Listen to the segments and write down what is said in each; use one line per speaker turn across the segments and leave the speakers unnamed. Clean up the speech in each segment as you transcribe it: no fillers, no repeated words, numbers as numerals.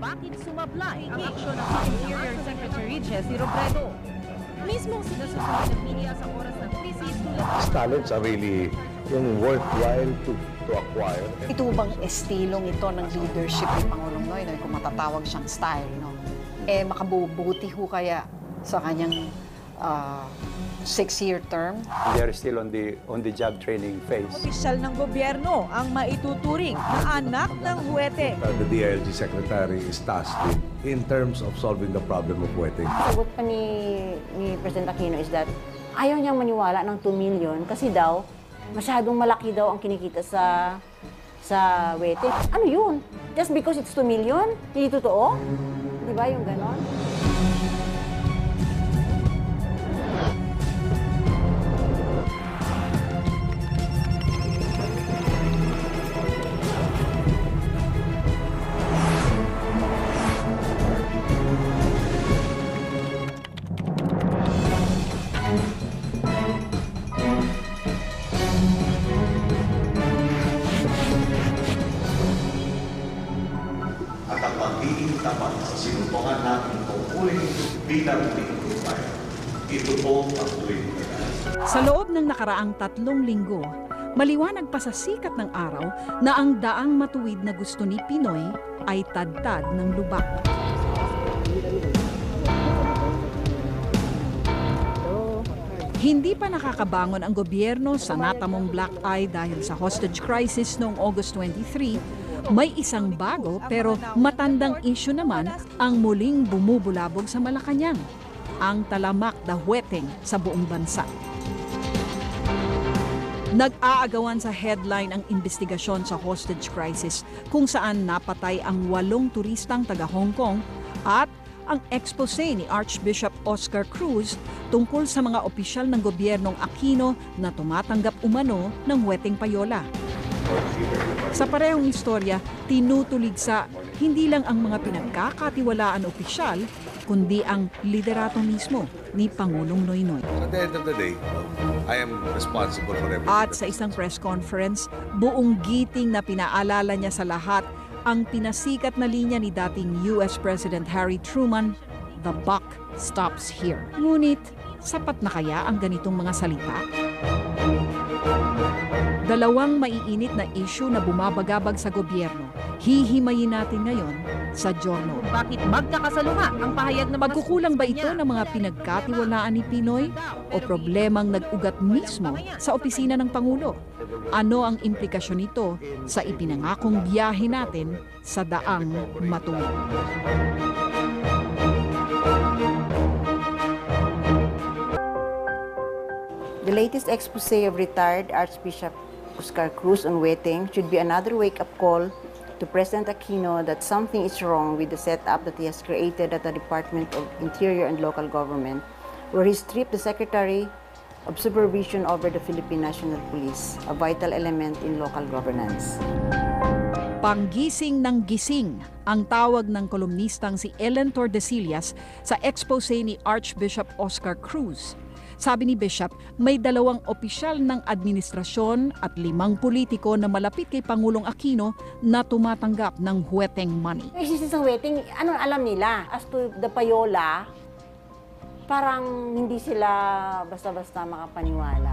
bakit sumablay ang aksyon ng Interior Secretary Jessie Robredo. Mismong sinusunod ng media sa oras ng krisis tulad
These talents are really worthwhile to acquire.
Ito bang estilong ito ng leadership ni Pangulong Noynoy, kung matatawag siyang style, no? Makabubuti ho kaya sa kanyang 6-year term?
They're still on the job training phase.
opisyal ng gobyerno ang maituturing na anak ng huwete.
The DILG Secretary is tasked with in terms of solving the problem of wetting.
Sagot pa ni President Aquino is that ayaw niyang maniwala ng 2 million kasi daw masyadong malaki daw ang kinikita sa wete. Ano yun? Just because it's 2 million? Hindi totoo? Di ba yung ganon?
At ang pagiging tapat sa sinubukan natin tungkulin bilang lingkod bayan. Ito po ang tuwing
Sa loob ng nakaraang 3 linggo, maliwanag pa sa sikat ng araw na ang daang matuwid na gusto ni Pinoy ay tadtad ng lubak. Hindi pa nakakabangon ang gobyerno sa natamong black eye dahil sa hostage crisis noong August 23, may isang bago pero matandang issue naman ang muling bumubulabog sa Malacanang, ang talamak na weteng sa buong bansa. Nag-aagawan sa headline ang investigasyon sa hostage crisis kung saan napatay ang 8 turistang taga Hong Kong at ang expose ni Archbishop Oscar Cruz tungkol sa mga opisyal ng gobyernong Aquino na tumatanggap umano ng weteng payola. Sa parehong istorya, tinutulig sa hindi lang ang mga pinagkakatiwalaan opisyal, kundi ang liderato mismo ni Pangulong Noynoy.
At the end of the day, I am responsible for everything.
At sa isang press conference, buong giting na pinaalala niya sa lahat ang pinasikat na linya ni dating US President Harry Truman, "The buck stops here." Ngunit, sapat na kaya ang ganitong mga salita? Dalawang maiinit na issue na bumabagabag sa gobyerno. Hihimayin natin ngayon sa Journal.
Bakit magkakasalunga ang pahayag ng
Magkukulang ba ito ng mga pinagkatiwalaan ni Pinoy o problemang nag-ugat mismo sa opisina ng Pangulo? Ano ang implikasyon nito sa ipinangakong biyahe natin sa daang matuwid?
The latest expose of retired Archbishop Oscar Cruz on wetting should be another wake-up call to President Aquino that something is wrong with the setup that he has created at the Department of Interior and Local Government, where he stripped the Secretary of Supervision over the Philippine National Police, a vital element in local governance.
Panggising ng gising ang tawag ng kolumnistang si Ellen Tordesillas sa expose ni Archbishop Oscar Cruz. Sabi ni Bishop, may 2 opisyal ng administrasyon at 5 politiko na malapit kay Pangulong Aquino na tumatanggap ng weteng money.
Yung existence ng wetting, ano alam nila? As to the payola, parang hindi sila basta-basta makapaniwala.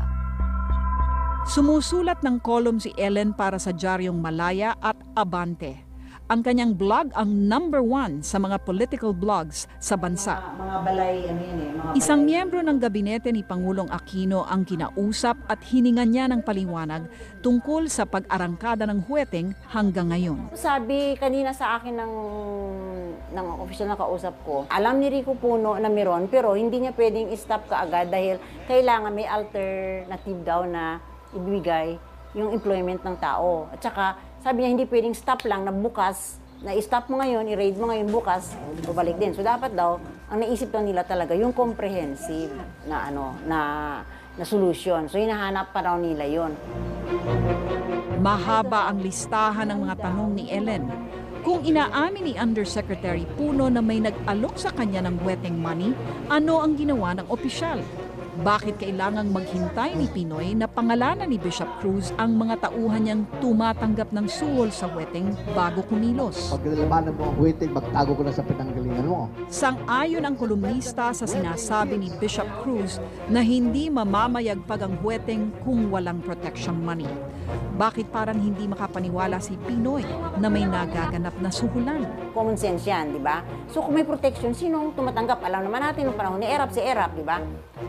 Sumusulat ng column si Ellen para sa Diaryong Malaya at Abante. Ang kanyang blog ang #1 sa mga political blogs sa bansa.
Mga balay, ano yun eh. Mga
Isang
balay.
miyembro ng gabinete ni Pangulong Aquino ang kinausap at hiningan niya ng paliwanag tungkol sa pag-arangkada ng huweteng hanggang ngayon.
Sabi kanina sa akin ng official na kausap ko, alam ni Rico Puno na meron pero hindi niya pwedeng i-stop kaagad dahil kailangan may alternative daw na ibigay yung employment ng tao. At saka sabi niya hindi pwedeng stop lang na bukas, na i-stop mo ngayon, i-raid mo ngayon bukas, babalik din. So dapat daw, ang naisip daw nila talaga yung comprehensive na na solution. So hinahanap pa raw nila yon.
Mahaba ang listahan ng mga tanong ni Ellen. Kung inaamin ni Undersecretary Puno na may nag-alok sa kanya ng weteng money, ano ang ginawa ng opisyal? Bakit kailangang maghintay ni Pinoy na pangalanan ni Bishop Cruz ang mga tauhan niyang tumatanggap ng suhol sa wedding bago kumilos?
Pag nilalabanan mo ang wedding, magtago ko na sa pinanggalingan mo.
Sang-ayon ang kolumnista sa sinasabi ni Bishop Cruz na hindi mamamayagpag ang wedding kung walang protection money. Bakit parang hindi makapaniwala si Pinoy na may nagaganap na suhulan?
Common sense yan, di ba? So kung may protection, sinong tumatanggap? Alam naman natin nung panahon ni Erap, si Erap, di ba?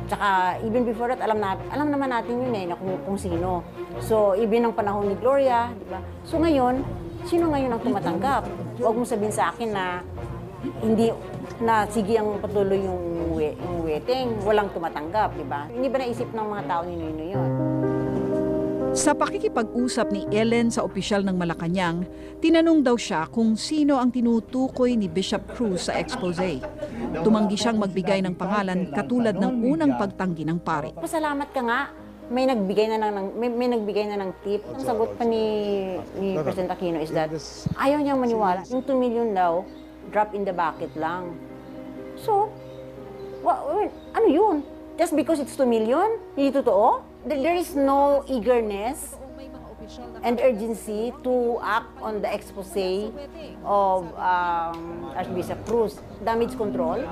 Tsaka even before that, alam naman natin yun na kung sino. So even ng panahon ni Gloria, di ba? So ngayon, sino ngayon ang tumatanggap? Huwag mo sabihin sa akin na hindi na sige ang patuloy yung wedding, walang tumatanggap, di ba? Hindi ba naisip ng mga tao ni Noynoy yun?
Sa pakikipag-usap ni Ellen sa opisyal ng Malacanang, tinanong daw siya kung sino ang tinutukoy ni Bishop Cruz sa expose. Tumanggi siyang magbigay ng pangalan katulad ng unang pagtanggi ng pari.
Pasalamat ka nga, may nagbigay na ng tip. Ang sagot pa ni President Aquino is that ayaw niyang maniwala. Yung 2 million daw, drop in the bucket lang. So, ano yun? Just because it's 2 million? Hindi totoo? There is no eagerness and urgency to act on the expose of Archbishop Cruz. Damage control.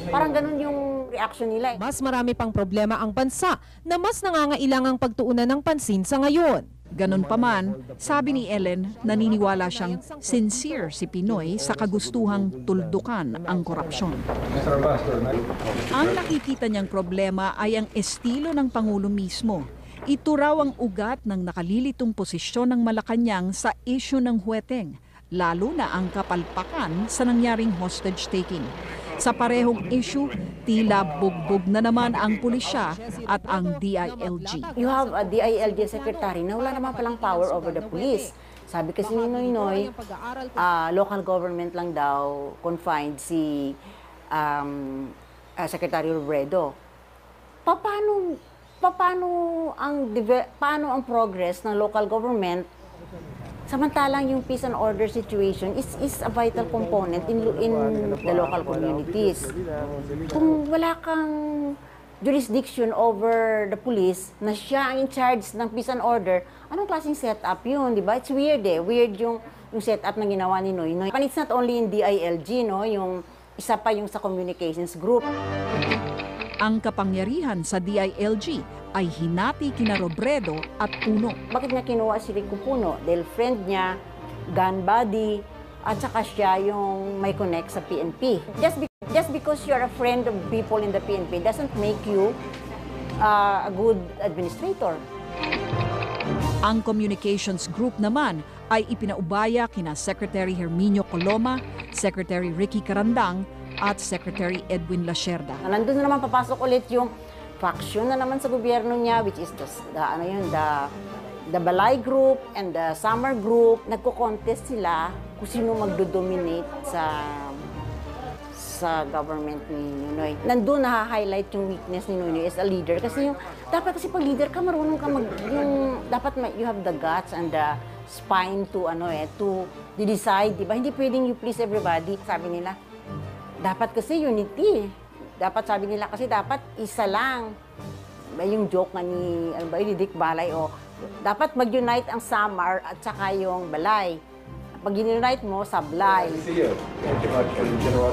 Parang ganun yung reaction nila.
Mas marami pang problema ang bansa na mas nangangailangang pagtuunan ng pansin sa ngayon.
Ganon pa man, sabi ni Ellen, naniniwala siyang sincere si Pinoy sa kagustuhang tuldukan ang korupsyon. Ang nakikita niyang problema ay ang estilo ng Pangulo mismo. Ito raw ang ugat ng nakalilitong posisyon ng Malacanang sa issue ng wedding, lalo na ang kapalpakan sa nangyaring hostage-taking. Sa parehong issue, tila bugbog na naman ang pulisya at ang DILG.
You have a DILG secretary na wala naman palang power over the police. Sabi kasi ni Noynoy, local government lang daw confined si Secretary Robredo. Paano ang progress ng local government samantalang yung peace and order situation is a vital component in the local communities. Kung wala kang jurisdiction over the police na siya ang in charge ng peace and order, anong klaseng setup yun, di ba? It's weird eh. Weird yung setup na ginawa ni Noynoy. And it's not only in DILG, no? Yung isa pa yung sa communications group.
Ang kapangyarihan sa DILG ay hinati kina Robredo at Puno.
Bakit niya kinuha si Rico Puno? Dahil friend niya, gun buddy, at saka siya yung may connect sa PNP. Just because you're a friend of people in the PNP doesn't make you a good administrator.
Ang communications group naman ay ipinaubaya kina Secretary Herminio Coloma, Secretary Ricky Carandang, at Secretary Edwin Lacerda.
Nandun na naman papasok ulit yung faction na naman sa gobyerno niya, which is the Balay Group and the Summer Group. Nagko-contest sila kung sino magdo-dominate sa government ni Noynoy. Nandun na-highlight yung weakness ni Noynoy as a leader. Kasi dapat kasi pag leader ka, marunong ka dapat you have the guts and the spine to decide, di ba? Hindi pwedeng you please everybody. Sabi nila, dapat kasi unity. Dapat sabi nila kasi dapat isa lang. Yung joke nga ni Dick Balay, dapat mag-unite ang Samar at saka yung Balay. Pag unite mo, sablay.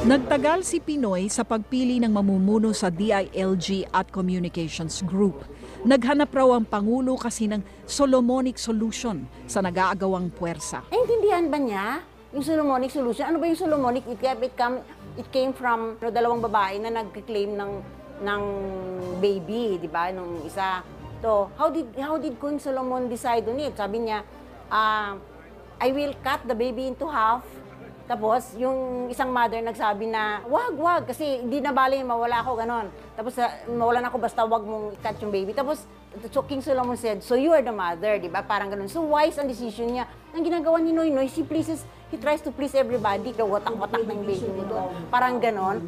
Nagtagal si Pinoy sa pagpili ng mamumuno sa DILG at Communications Group. Naghanap raw ang Pangulo kasi ng Solomonic Solution sa nag-aagawang puwersa.
Naintindihan ba niya yung Solomonic Solution? Ano ba yung Solomonic? It came from dalawang babae na nag-claim ng baby, di ba? Nung isa. So, how did Queen Solomon decide on it? Sabi niya, I will cut the baby into half. Tapos, yung isang mother nagsabi na, wag, kasi hindi na bali, mawala ako, ganon. Tapos, mawalan ako, basta wag mong i-cut yung baby. Tapos, so King Solomon said, so you are the mother, di ba? Parang ganon. So, wise ang decision niya. Ang ginagawa ni Noynoy, he tries to please everybody. Watak-watak na yung baby mo doon. Parang ganon.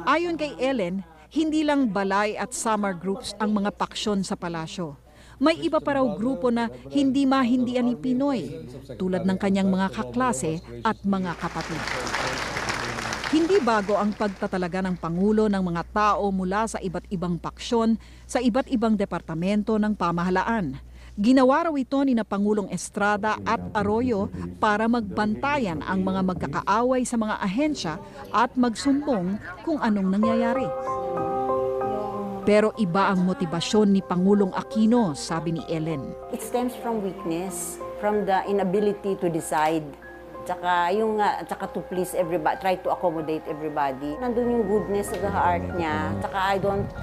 Ayon kay Ellen, hindi lang Balay at Samar groups ang mga paksyon sa palasyo. May iba pa raw grupo na hindi mahindian ni Pinoy, tulad ng kanyang mga kaklase at mga kapatid. Hindi bago ang pagtatalaga ng Pangulo ng mga tao mula sa iba't ibang paksyon sa iba't ibang departamento ng pamahalaan. Ginawa raw ito ni na Pangulong Estrada at Arroyo para magbantayan ang mga magkakaaway sa mga ahensya at magsumbong kung anong nangyayari. Pero iba ang motibasyon ni Pangulong Aquino, sabi ni Ellen.
It stems from weakness, from the inability to decide. Tsaka to please everybody, try to accommodate everybody. Nandun yung goodness of the heart niya. Tsaka I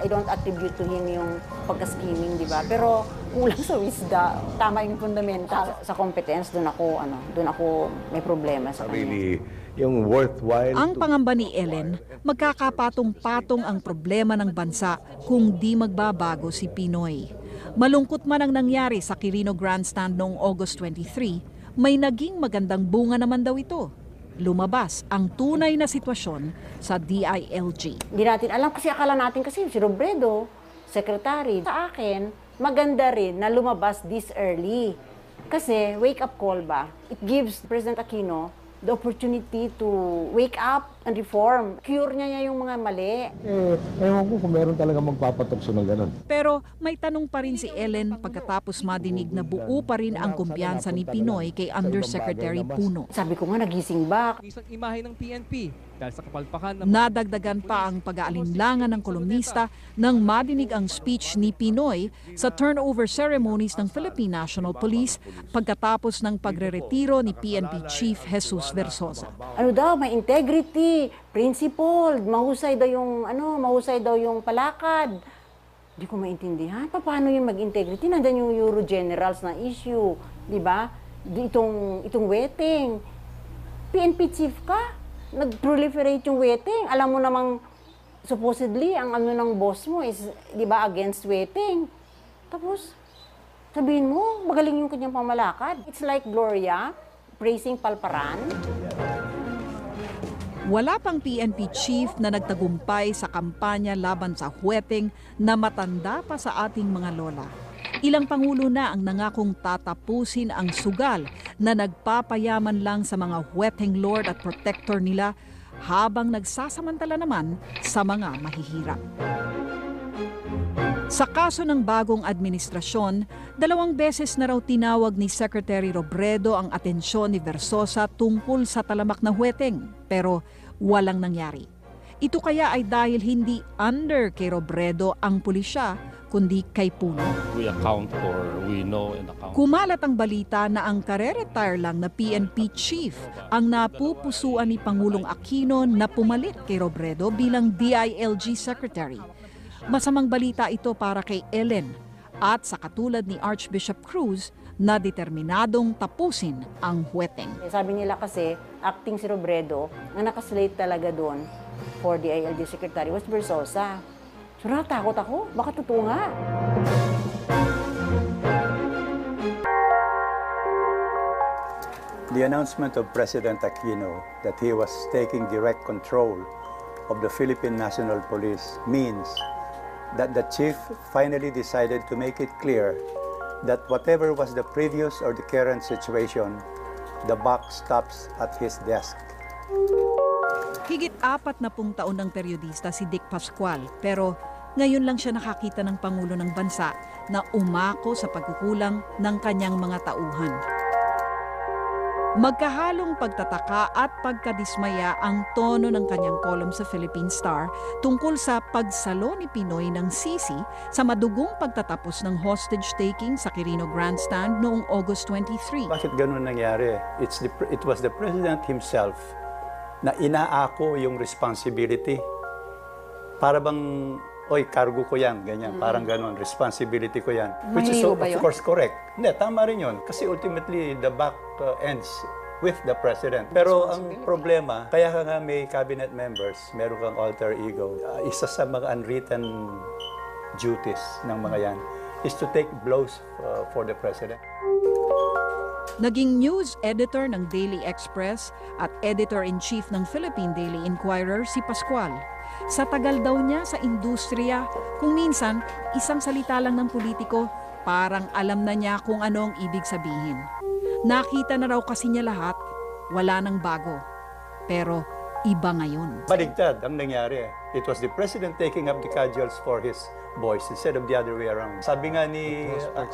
don't attribute to him yung pagka-scheming, di ba? Pero kulang sa wisdom, tama yung fundamental. Sa competence, doon ako may problema sa kanya.
Really, yung worthwhile.
Ang pangamba ni Ellen, magkakapatong-patong ang problema ng bansa kung di magbabago si Pinoy. Malungkot man ang nangyari sa Quirino Grandstand noong August 23, may naging magandang bunga naman daw ito. Lumabas ang tunay na sitwasyon sa DILG.
Hindi natin alam kasi akala natin kasi si Robredo, secretary. Sa akin, maganda rin na lumabas this early. Kasi wake-up call ba? It gives President Aquino the opportunity to wake up and reform. Cure niya yung mga mali.
Ewan ko kung meron talaga magpapatukso ng ganun.
Pero may tanong pa rin si Ellen pagkatapos madinig na buo pa rin ang kumpiyansa ni Pinoy kay Undersecretary Puno.
Sabi ko nga, nagising ba?
Isang imahe ng PNP dahil sa kapalpakan ng...
Nadagdagan pa ang pag-aalinlangan ng kolumnista nang madinig ang speech ni Pinoy sa turnover ceremonies ng Philippine National Police pagkatapos ng pagreretiro ni PNP Chief Jesus Versosa.
Ano daw, may integrity, principled, mahusay daw yung palakad. Hindi ko maintindihan. Paano yung mag-integrity? Nandiyan yung Euro Generals na issue, di ba? Itong wetting. PNP chief ka, nag-proliferate yung wetting. Alam mo namang, supposedly, ang ng boss mo is, di ba, against wetting. Tapos, sabihin mo, magaling yung kanyang pamalakad. It's like Gloria praising Palparan.
Wala pang PNP chief na nagtagumpay sa kampanya laban sa huweteng na matanda pa sa ating mga lola. Ilang pangulo na ang nangakong tatapusin ang sugal na nagpapayaman lang sa mga huweteng lord at protector nila habang nagsasamantala naman sa mga mahihirap. Sa kaso ng bagong administrasyon, 2 beses na raw tinawag ni Secretary Robredo ang atensyon ni Versosa tungkol sa talamak na huweteng, pero walang nangyari. Ito kaya ay dahil hindi under kay Robredo ang pulisya, kundi kay Puno.
We account for, we know and account.
Kumalat ang balita na ang kare-retire lang na PNP chief ang napupusuan ni Pangulong Aquino na pumalit kay Robredo bilang DILG Secretary. Masamang balita ito para kay Ellen at sa katulad ni Archbishop Cruz na determinadong tapusin ang huweteng.
Sabi nila kasi, acting si Robredo, ang nakaslate talaga doon for the DILG Secretary was Versosa. So natakot ako, baka totoo nga.
The announcement of President Aquino that he was taking direct control of the Philippine National Police means that the chief finally decided to make it clear that whatever was the previous or the current situation, the buck stops at his desk.
Higit 40 taon ng periodista si Dick Pascual, pero ngayon lang siya nakakita ng Pangulo ng Bansa na umako sa pagkukulang ng kanyang mga tauhan. Magkahalong pagtataka at pagkadismaya ang tono ng kanyang column sa Philippine Star tungkol sa pagsalo ni Pinoy ng sisi sa madugong pagtatapos ng hostage-taking sa Quirino Grandstand noong August 23.
Bakit ganun nangyari? It was the President himself na inaako yung responsibility. Para bang, oy, cargo ko yan, ganyan, parang ganun, responsibility ko yan. Which is of course correct. Hindi, tama rin yun. Kasi ultimately, the buck ends with the President. Pero ang problema, kaya ka nga may cabinet members, meron kang alter ego. Isa sa mga unwritten duties ng mga yan is to take blows for the President.
Naging news editor ng Daily Express at editor-in-chief ng Philippine Daily Inquirer si Pascual. Sa tagal daw niya sa industriya, kung minsan isang salita lang ng politiko, parang alam na niya kung ano ang ibig sabihin. Nakita na raw kasi niya lahat, wala nang bago. Pero iba ngayon.
Baligtad ang nangyari. It was the president taking up the cudgels for his boys instead of the other way around. Sabi nga ni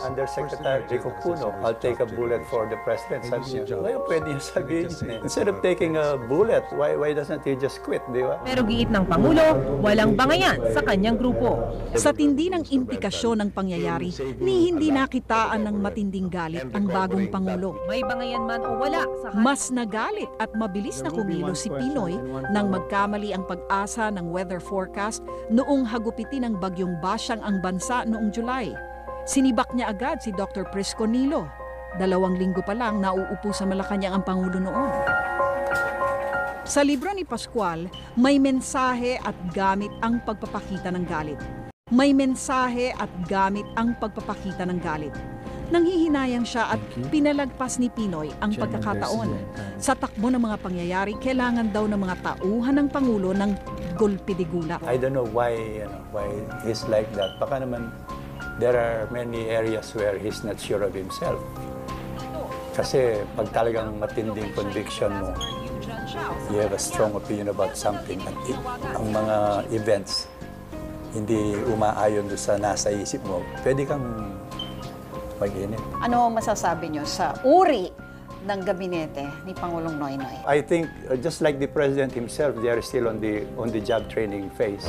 Undersecretary Rico Puno, I'll take a bullet for the president. Sabi niya, ngayon pwede niya sabihin niya. Instead of taking a bullet, why doesn't he just quit, di ba?
Pero giit ng Pangulo, walang bangayan sa kanyang grupo.
Sa tindi ng implikasyon ng pangyayari, ni hindi nakitaan ng matinding galit ang bagong Pangulo.
May bangayan man o wala sa
Mas nagalit at mabilis na kumilos si Pinoy nang magkamali ang pag-asa ng weather forecast noong hagupitin ng bagyong Basyang ang bansa noong July. Sinibak niya agad si Dr. Prisco Nilo. 2 linggo pa lang nauupo sa Malacanang ang Pangulo noon. Sa libro ni Pascual, may mensahe at gamit ang pagpapakita ng galit. May mensahe at gamit ang pagpapakita ng galit. Nanghihinayang siya at pinalagpas ni Pinoy ang pagkakataon. Sa takbo ng mga pangyayari, kailangan daw ng mga tauhan ng Pangulo ng gulpi de gula.
I don't know why he's like that. Baka naman there are many areas where he's not sure of himself. Kasi pag talagang matinding conviction mo, you have a strong opinion about something at ang mga events hindi umaayon doon sa nasa isip mo, pwede kang mag-init.
Ano masasabi nyo sa uri ng gabinete ni Pangulong Noynoy?
I think just like the president himself, they are still on the job training phase.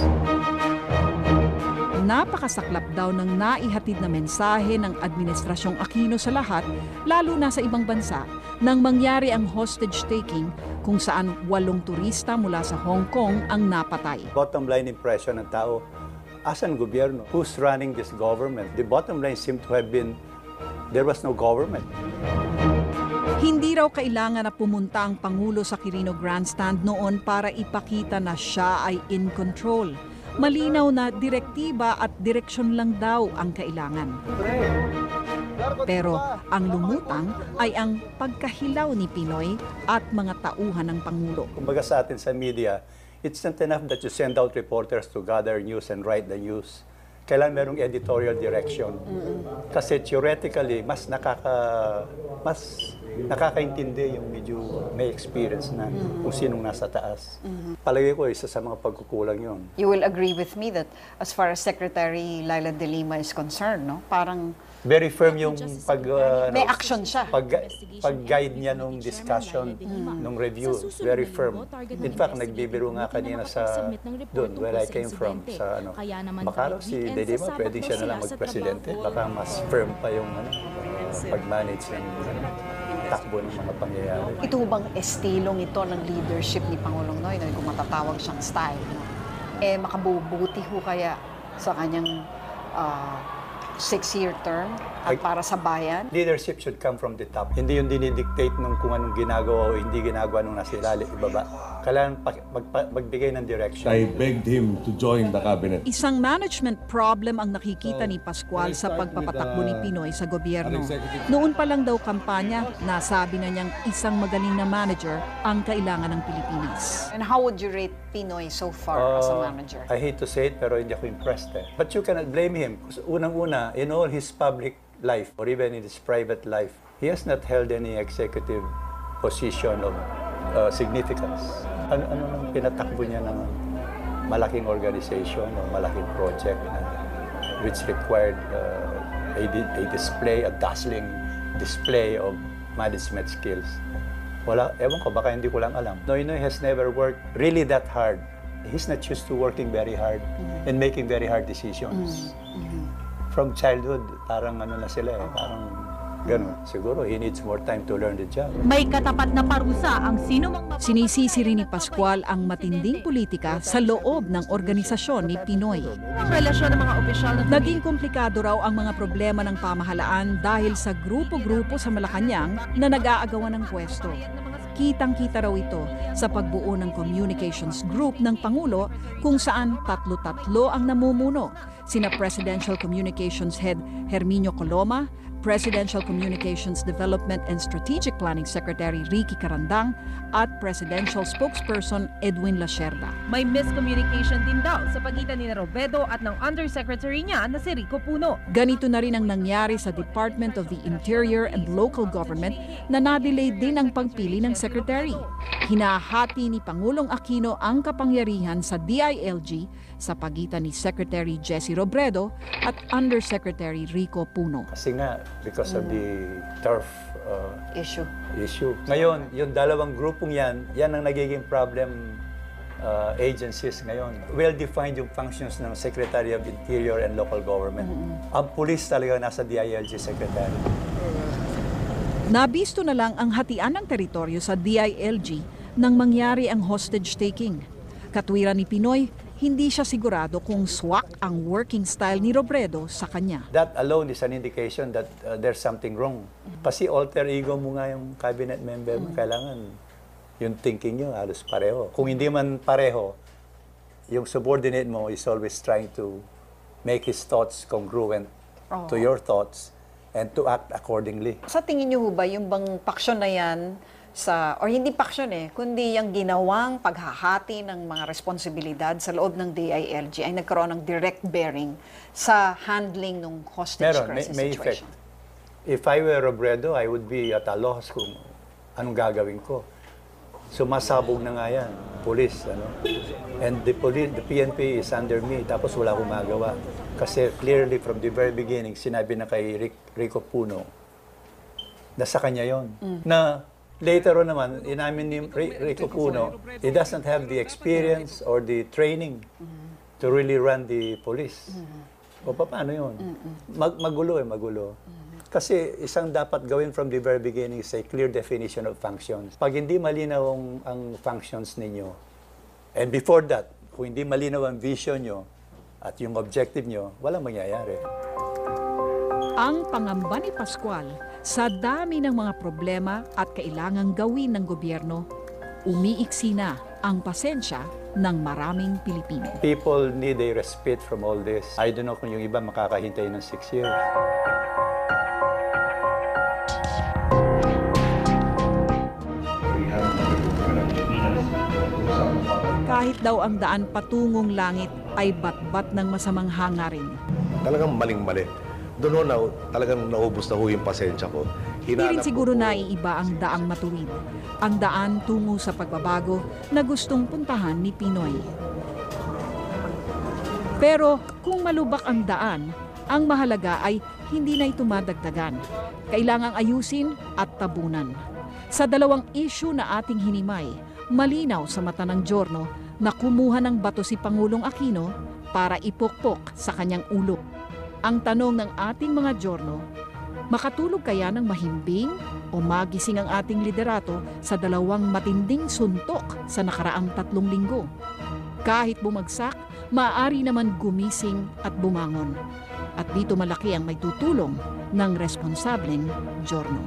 Napakasaklap daw ng naihatid na mensahe ng Administrasyong Aquino sa lahat, lalo na sa ibang bansa, nang mangyari ang hostage taking kung saan 8 turista mula sa Hong Kong ang napatay.
Bottom line impression ng tao, asan gobyerno? Who's running this government? The bottom line seemed to have been there was no government.
Hindi raw kailangan na pumunta ang Pangulo sa Quirino Grandstand noon para ipakita na siya ay in control. Malinaw na direktiba at direksyon lang daw ang kailangan. Pero ang lumutang ay ang pagkahilaw ni Pinoy at mga tauhan ng Pangulo.
Kumbaga sa atin sa media, it's not enough that you send out reporters to gather news and write the news. Kailangan merong editorial direction. Kasi theoretically, mas nakakaintindi yung medyo may experience na kung sinong nasa taas. Palagay ko, isa sa mga pagkukulang yun.
You will agree with me that as far as Secretary Laila De Lima is concerned, no? Parang
very firm yung
may action siya.
Pag-guide niya nung discussion, nung review, very firm. In fact, nagbibiro nga kanina sa doon, where I came from, sa baka si De Lima, pwede siya na lang mag-presidente. Baka mas firm pa yung pag-manage ng takbo ng mga pangyayari.
Ito bang estilong ito ng leadership ni Pangulong Noynoy, kung matatawag siyang style, no? Makabubuti ho kaya sa kanyang 6-year term at para sa bayan?
Leadership should come from the top. Hindi yung dinidictate nung kung anong ginagawa o hindi ginagawa nung nasa ilalim, ibaba. Kailangan magbigay ng direction.
I begged him to join the cabinet.
Isang management problem ang nakikita ni Pascual sa pagpapatakbo ni Pinoy sa gobyerno. Noon pa lang daw kampanya, nasabi na niyang isang magaling na manager ang kailangan ng Pilipinas.
And how would you rate Pinoy so far as a manager?
I hate to say it, pero hindi ako impressed. But you cannot blame him. Unang-una, in all his public life or even in his private life, he has not held any executive position of significance. Ano nang pinatakbo niya ng malaking organization o malaking project which required a dazzling display of management skills. Wala, ewan ko, baka hindi ko lang alam. Noynoy has never worked really that hard. He's not used to working very hard and making very hard decisions. From childhood, parang na sila parang ganun. Siguro, he needs more time to learn the job.
May katapat na parusa ang sino mang
Sinisisi rin ni Pascual ang matinding politika sa loob ng organisasyon ni Pinoy.
ang relasyon ng mga opisyal ng
Naging komplikado raw ang mga problema ng pamahalaan dahil sa grupo-grupo sa Malacanang na nag-aagawan ng pwesto. Kitang-kita raw ito sa pagbuo ng communications group ng Pangulo kung saan 3-3 ang namumuno, sina Presidential Communications Head Herminio Coloma Presidential Communications Development and Strategic Planning Secretary Ricky Carandang at Presidential Spokesperson Edwin Lacerda.
May miscommunication din daw sa pagitan ni Robredo at ng undersecretary niya na si Rico Puno.
Ganito na rin ang nangyari sa Department of the Interior and Local Government na na-delay din ang pagpili ng secretary. Hinahati ni Pangulong Aquino ang kapangyarihan sa DILG sa pagitan ni Secretary Jesse Robredo at Undersecretary Rico Puno.
Kasi nga, because of the turf
Issue.
Ngayon, yung dalawang grupong yan ang nagiging problem agencies ngayon. Well-defined yung functions ng Secretary of Interior and Local Government. Ang police talaga nasa DILG Secretary.
Nabisto na lang ang hatian ng teritoryo sa DILG nang mangyari ang hostage-taking. Katwiran ni Pinoy, hindi siya sigurado kung swak ang working style ni Robredo sa kanya.
That alone is an indication that there's something wrong. Kasi alter ego mo nga yung cabinet member mo. Kailangan yung thinking nyo halos pareho. Kung hindi man pareho, yung subordinate mo is always trying to make his thoughts congruent to your thoughts and to act accordingly.
Sa tingin niyo ho ba yung bang paksyon na yan or hindi paksyon kundi yung ginawang paghahati ng mga responsibilidad sa loob ng DILG ay nagkaroon ng direct bearing sa handling ng hostage crisis
may
situation?
Effect. If I were Robredo, I would be at a loss kung anong gagawin ko. Sumasabog na nga yan, police, And the PNP is under me, tapos wala akong magawa. Kasi clearly from the very beginning, sinabi na kay Rico Puno, na sa kanya yon. Na later on naman, inamin ni Rico Puno, he doesn't have the experience or the training to really run the police. O paano yun? Magulo. Kasi isang dapat gawin from the very beginning is a clear definition of functions. Pag hindi malinaw ang functions ninyo, and before that, kung hindi malinaw ang vision nyo at yung objective nyo, walang mangyayari.
Ang pangamba ni Pascual, sa dami ng mga problema at kailangang gawin ng gobyerno, umiiksi na ang pasensya ng maraming Pilipino.
People need a respite from all this. I don't know kung yung iba makakahintay ng 6 years.
Kahit daw ang daan patungong langit ay batbat ng masamang hangarin.
Talagang maling-mali. Doon na talagang naubos na yung pasensya ko.
Hindi rin siguro naiiba ang daang matuwid. Ang daan tungo sa pagbabago na gustong puntahan ni Pinoy. Pero kung malubak ang daan, ang mahalaga ay hindi na ito madagdagan. Kailangang ayusin at tabunan. Sa dalawang issue na ating hinimay, malinaw sa mata ng Giorno na kumuha ng bato si Pangulong Aquino para ipokpok sa kanyang ulo. Ang tanong ng ating mga Giorno, makatulog kaya ng mahimbing o magising ang ating liderato sa dalawang matinding suntok sa nakaraang 3 linggo? Kahit bumagsak, maaari naman gumising at bumangon. At dito malaki ang may tutulong ng responsableng Giorno.